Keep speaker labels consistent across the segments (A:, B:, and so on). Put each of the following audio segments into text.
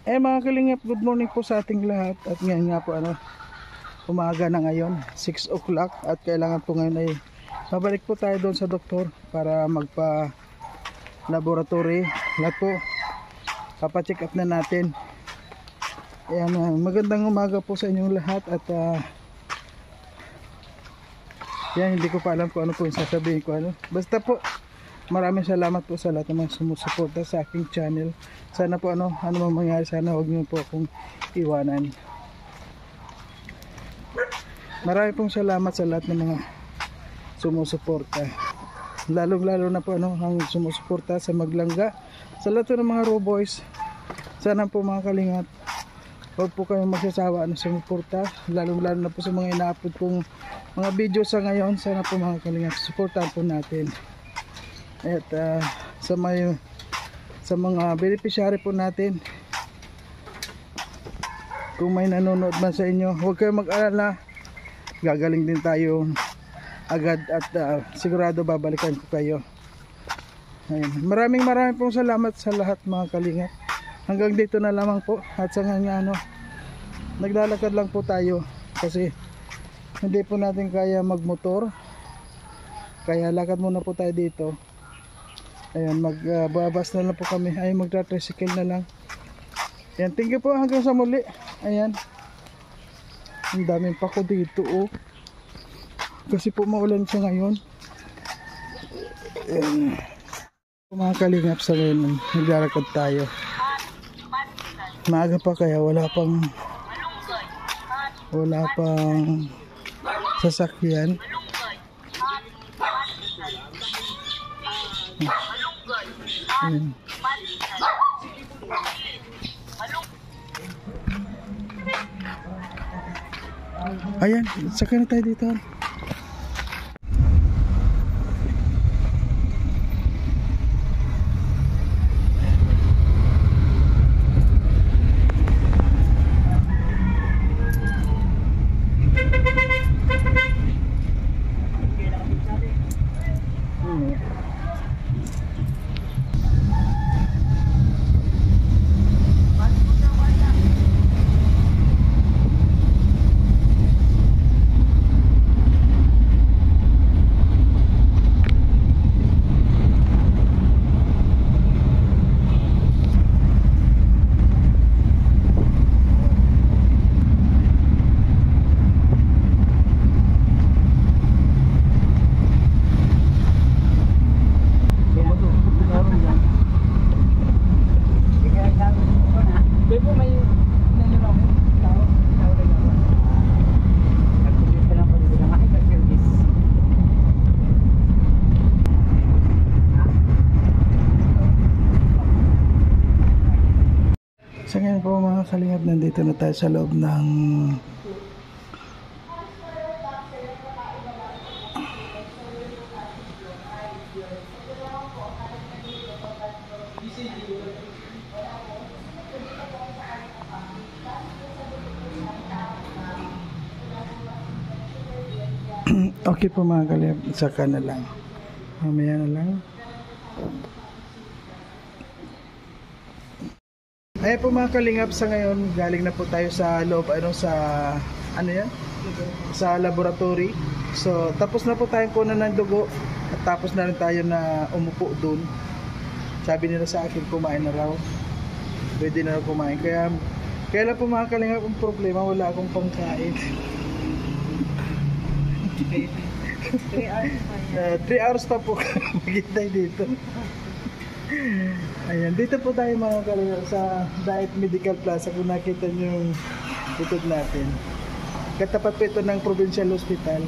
A: Mga kalingap, good morning po sa ating lahat. At ngayon nga po umaga na ngayon, 6 o'clock. At kailangan po ngayon ay babalik po tayo doon sa doktor para magpa laboratory. Lahat po papacheck up na natin. Magandang umaga po sa inyong lahat. At hindi ko pa alam kung ano po yung sasabihin ko. Basta po, maraming salamat po sa lahat ng mga sumusuporta sa aking channel. Sana po ano mang mangyari, sana huwag niyo po akong iwanan. Maraming pong salamat sa lahat ng mga sumusuporta. Lalo na po ang sumusuporta sa Maglangga. Sa lahat ng mga Raw Boys. Sana po mga kalingap, huwag po kayong magsasawa na sumuporta. Lalo na po sa mga ina-upload kong mga video sa ngayon. Sana po mga kalingap, suportahan po natin. At sa mga beneficiary po natin, kung may nanonood man sa inyo, huwag kayong mag-alala, gagaling din tayo agad at sigurado babalikan ko kayo. Ayun. Maraming pong salamat sa lahat mga kalingap. Hanggang dito na lamang po. At sa ngayon naglalakad lang po tayo kasi hindi po natin kaya magmotor, kaya lakad muna po tayo dito. Ayan, magbabas na lang po kami. Ay, magtra-tricycle na lang. Ayan, thank you po hanggang sa muli. Ayan, ang daming pako dito kasi po maulan siya ngayon. Ayan, mga kalingap, sa ngayon naglalakad tayo. Maaga pa kaya wala pang sasakyan. Ayan, sakay na tayo dito. So ngayon po mga kalingap, nandito na tayo sa loob ng okay po mga kalingap, saka na lang, mamaya na lang. Ayan po mga kalingap, sa ngayon galing na po tayo sa loob sa laboratory. So tapos na po tayong kunan ng dugo at tapos na rin tayo na umupo dun. Sabi nila sa akin kumain na raw, pwede na raw kumain. Kaya lang po mga kalingap, ang problema, wala akong pangkain. 3 hours pa po maghintay dito. Ayan, dito po tayo mga kalingap sa Diet Medical Plaza. Kung nakita nyo yung likod natin, katapat po ito ng Provincial Hospital.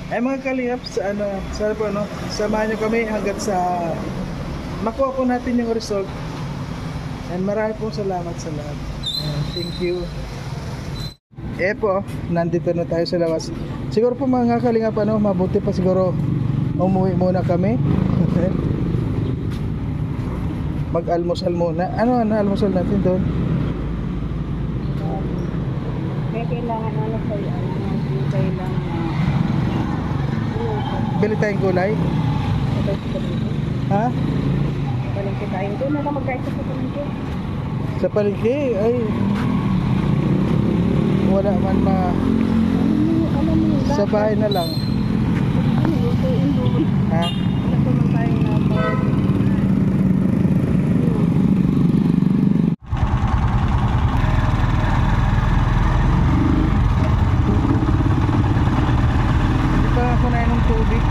A: Ay mga kalingap, sana po samahan nyo kami hanggat sa makuha po natin yung result. And marami po salamat sa lahat. Thank you. Po, nandito na tayo sa labas. Siguro po mga kalingap, mabuti pa siguro umuwi muna kami. Mag-almusal muna. Ano almusal natin doon?
B: Kailangan kailangan
A: Bili tayong gulay? Ha?
B: Palengke tayo. Doon na lang magkain sa palengke.
A: Sa palengke ay wala man
B: Alam mo,
A: sa bahay na lang.
B: lutuin doon.
A: Ha?
B: Wala pa man tayong napawag.
A: Hindi pa ako na ng tubig.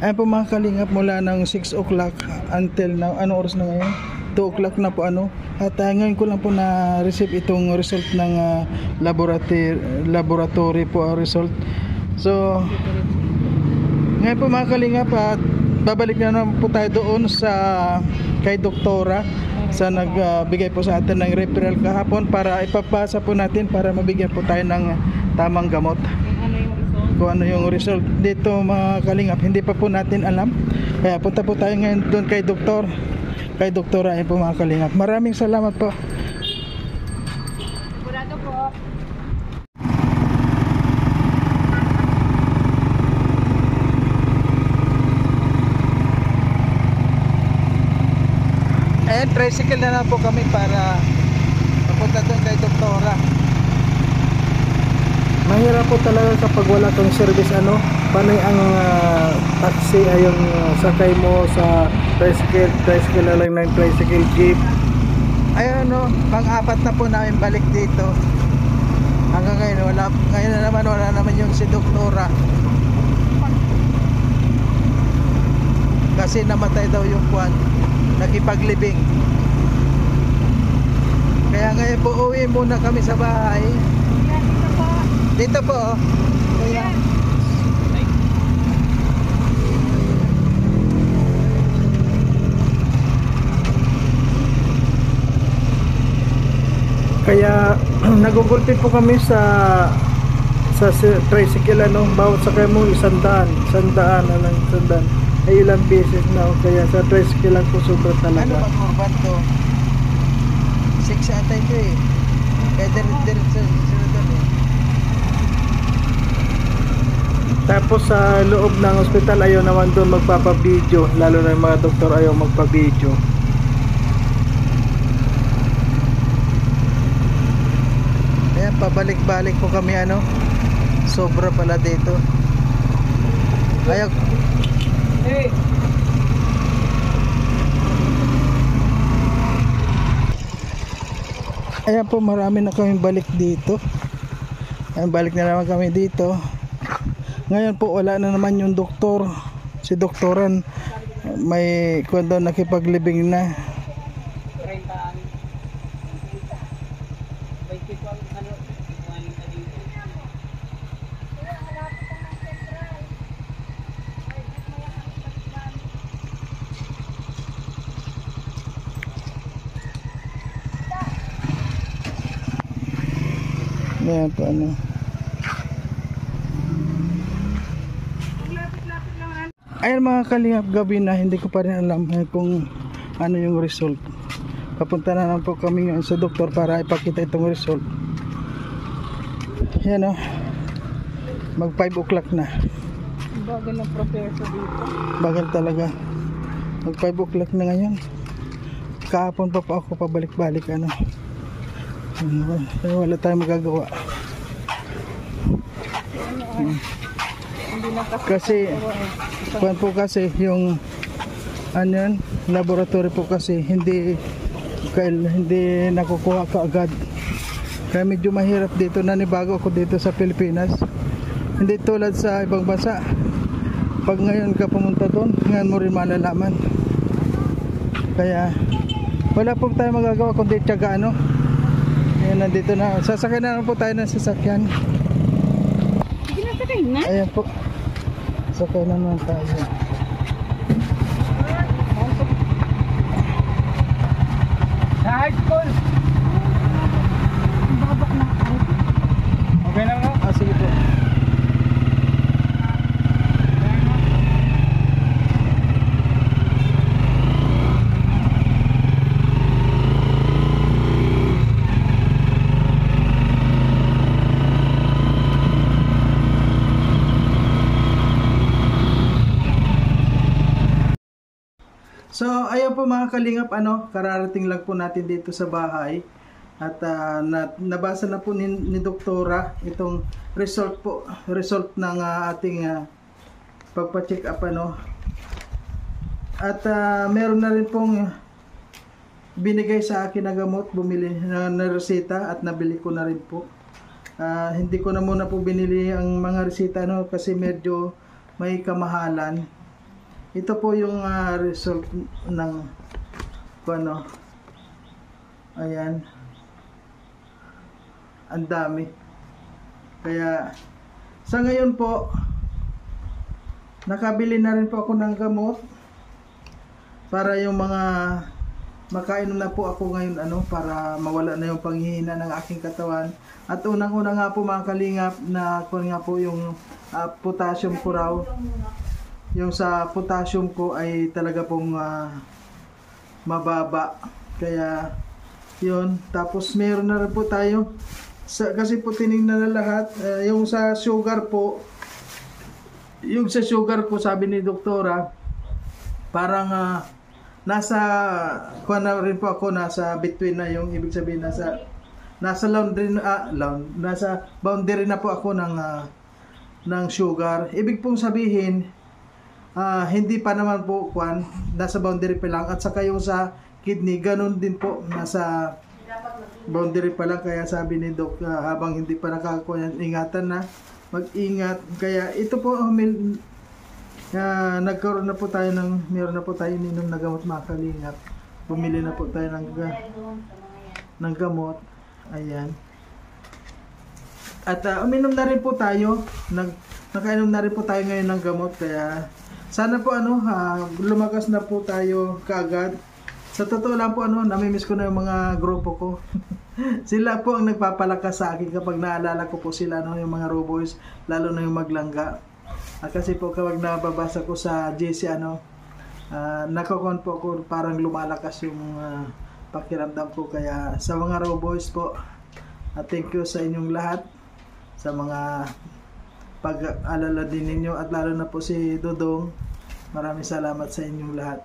A: Ayan po mga kalingap, mula ng 6 o'clock until now, ano oras na ngayon? 2 o'clock na po ano. At ngayon ko lang po na-receive itong result ng laboratory po result. So, ngayon po mga kalingap, at babalik na naman po tayo doon sa kay doktora sa nagbigay po sa atin ng referral kahapon para ipapasa po natin para mabigyan po tayo ng tamang gamot. Kung ano yung result dito mga kalingap, hindi pa po natin alam, kaya punta po tayo ngayon doon kay doktora. Ayun po mga kalingap, maraming salamat po.
B: Sigurado po.
A: Ayan, tricycle na lang po kami para papunta doon kay doktora. Mahirap po talaga kapag wala kang service ano. Panay ang taxi ay yung sakay mo sa tricycle na lang ng tricycle jeep. Ayun no, pang-apat na po namin balik dito. Hanggang ngayon wala naman yung si doktora. Kasi namatay daw yung kwan, nakipaglibing. Kaya ngayon po uwi muna kami sa bahay. Dito po. Kaya nagugulpit po kami sa tricycle ano, bawat sakay mo 100 ay ilang beses na, kaya sa tricycle lang po sobra talaga. Ano ba urban to? 6 ata ito eh. Kaya diretso doon eh. Tapos sa loob ng ospital ayaw naman doon magpapa-video, lalo na yung mga doktor ayaw magpa-video. Ayan, pabalik-balik po kami ano. Sobra pala dito. Ayaw. Hey. Ayan po, marami na kami balik dito. Ayan, balik na naman kami dito. Ngayon po wala na naman yung doktor. Si doktoran may kwento nakipaglibing na. Ayan po ano. Ayan mga kalingap, gabi na, hindi ko pa rin alam kung ano yung result. Papunta na lang po kami ngayon sa doktor para ipakita itong result. Ayan o, mag 5 o'clock na.
B: Bagal ng proseso dito.
A: Bagal talaga. Mag 5 o'clock na ngayon. Kahapon pa ako pabalik-balik ano. Wala tayong magagawa. Kasi kuan po kasi yung ano yan, laboratory po kasi hindi nakukuha kaagad. Kaya medyo mahirap dito, nanibago ako dito sa Pilipinas. Hindi tulad sa ibang bansa. Pag ngayon ka pumunta doon, ngayon mo rin malalaman. Kaya wala po tayo magagawa kundi tiyaga ano. Ayan, nandito na. Sasakay na lang po tayo ng sasakyan.
B: Sige na, sakay na.
A: Ayan po. Sakay na naman tayo.
B: Sa high school. Baba na.
A: Okay lang no? Ah, sige po. So, ayun po mga kalingap, kararating lang po natin dito sa bahay. At nabasa na po ni Doktora itong result ng ating pagpa-check up, At meron na rin pong binigay sa akin na gamot, bumili na reseta at nabili ko na rin po. Hindi ko na muna po binili ang mga reseta kasi medyo may kamahalan. Ito po yung result ng ayan, ang dami. Kaya sa ngayon po nakabili na rin po ako ng gamot para yung mga makainom na po ako ngayon para mawala na yung panghihina ng aking katawan. At unang-una nga po mga kalingap na nga po yung potassium ko raw. Yung sa potassium ko ay talaga pong mababa. Kaya yun, tapos meron na rin po tayo kasi po tinignan na lahat. Yung sa sugar po, sabi ni Doktora, parang nasa na rin po ako, nasa between na, yung ibig sabihin nasa boundary na po ako ng sugar. Ibig pong sabihin hindi pa naman po nasa boundary pa lang, at saka yung sa kidney ganun din po, nasa boundary pa lang. Kaya sabi ni Doc, habang hindi pa nakakakuha, ingatan na, mag-ingat. Kaya ito po nagkaroon na po tayo meron na po tayo ininom na gamot mga kalingap. Bumili na po tayo ng gamot. Ayan. At uminom na rin po tayo, nakainom na rin po tayo ngayon ng gamot. Kaya sana po lumakas na po tayo kaagad. Sa totoo lang po namimiss ko na yung mga grupo ko. Sila po ang nagpapalakas sa akin kapag naalala ko po sila, yung mga Roboys, lalo na yung maglangga. Kasi po kapag nababasa ko sa GC nakakon po ako, parang lumalakas yung pakiramdam ko. Kaya sa mga Roboys po, thank you sa inyong lahat, sa mga pag-alala din ninyo, at lalo na po si Dodong, maraming salamat sa inyong lahat.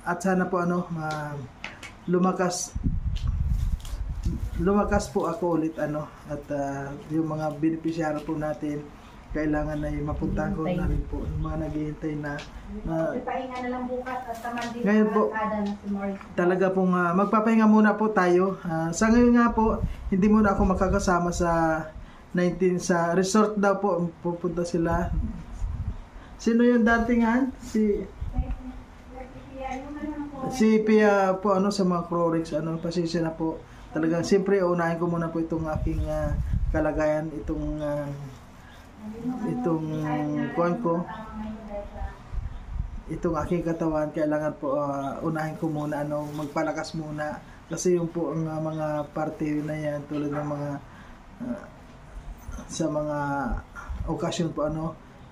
A: At sana po lumakas po ako ulit at yung mga beneficiary po natin, kailangan na mapuntahan ko na rin po yung mga naghihintay na
C: pahinga na lang bukas at taman din
A: ngayon po talaga pong magpapahinga muna po tayo. Sa ngayon nga po, hindi muna ako makakasama sa 19 sa resort daw po, pupunta sila. Sino yung datingan? Si Pia po sa mga Crorix, pasensya na po. Talagang siyempre unahin ko muna po itong aking kalagayan, itong aking katawan. Kailangan po unahin ko muna magpalakas muna, kasi yung po ang mga parte na yan, tulad ng mga sa mga okasyon po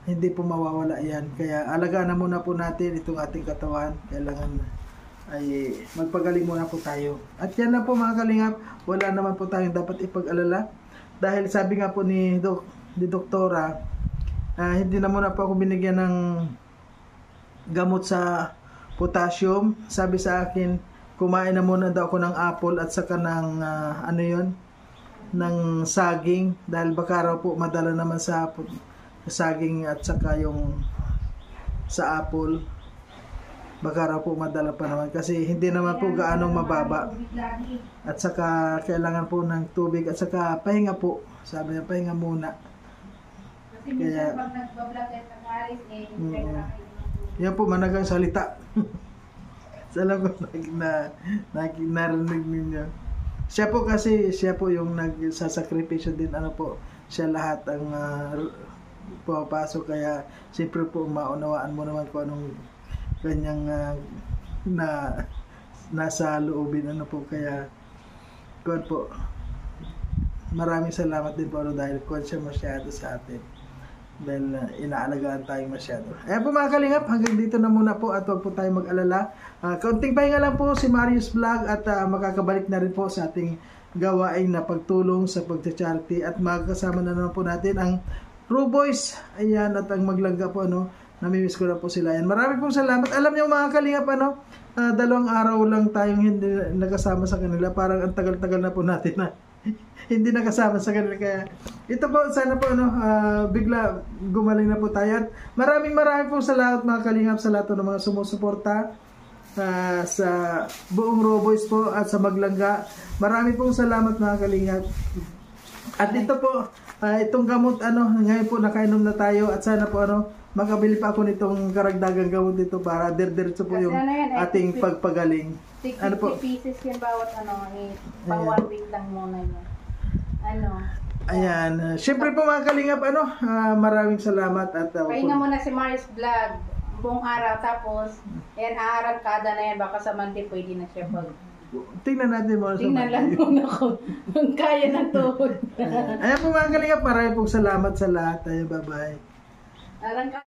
A: hindi po mawawala yan. Kaya alagaan na muna po natin itong ating katawan. Kailangan ay magpagaling muna po tayo. At yan na po mga kalingap, wala naman po tayong dapat ipag-alala, dahil sabi nga po ni Doktora, hindi na muna po ako binigyan ng gamot sa potassium. Sabi sa akin, kumain na muna daw ako ng apple at saka ng ng saging, dahil baka raw po madala naman sa saging at saka yung sa apple, baka raw po madala pa naman, kasi hindi naman po gaanong mababa. At saka kailangan po ng tubig, at saka pahinga po, sabi niya, pahinga muna. Kaya yan po, managang salita. Alam ko narinig ninyo. Siya po yung nagsasakripisyo din, siya lahat ang pumapasok. Kaya siyempre po maunawaan mo naman kung anong kanyang nasa loobin po. Kaya po, maraming salamat din po dahil siya masyado sa atin, dahil inaalagaan tayong masyado. Ayan po mga kalingap, hanggang dito na muna po, at huwag po tayo mag-alala. Kaunting pahinga lang po si Marius Vlog, at makakabalik na rin po sa ating gawain na pagtulong sa pagcha-charity, at magkasama na naman po natin ang Roboys. Ayan, at ang maglangga po Namimiss ko na po sila. Yan. Marami pong salamat. Alam niyo mga kalingap, 2 araw lang tayong hindi nakasama sa kanila. Parang ang tagal-tagal na po natin na hindi nakasama sa kanila. Kaya ito po, sana po bigla gumaling na po tayo. At maraming pong salamat mga kalingap sa lahat ng mga sumusuporta sa buong Roboys po at sa Maglangga. Marami pong salamat mga kalingap. At ito po, itong gamot, ngayon po nakainom na tayo at sana po makabili pa ako nitong karagdagang gamot dito para diretso po
C: Kasi
A: yung ating pagpagaling.
C: 50 pieces yan bawat pang 1 week lang muna yun.
A: Ayan. Siyempre po mga kalingap, maraming salamat at
C: Pahinga muna si Maris Vlog buong araw tapos aarangkada na yan baka sa Monday pwede na siya pag
A: tingnan natin mo.
C: tingnan lang muna ko kung kaya na to.
A: Ayan po mga kalingap, maraming pong salamat sa lahat. Bye-bye.
C: Arangkada.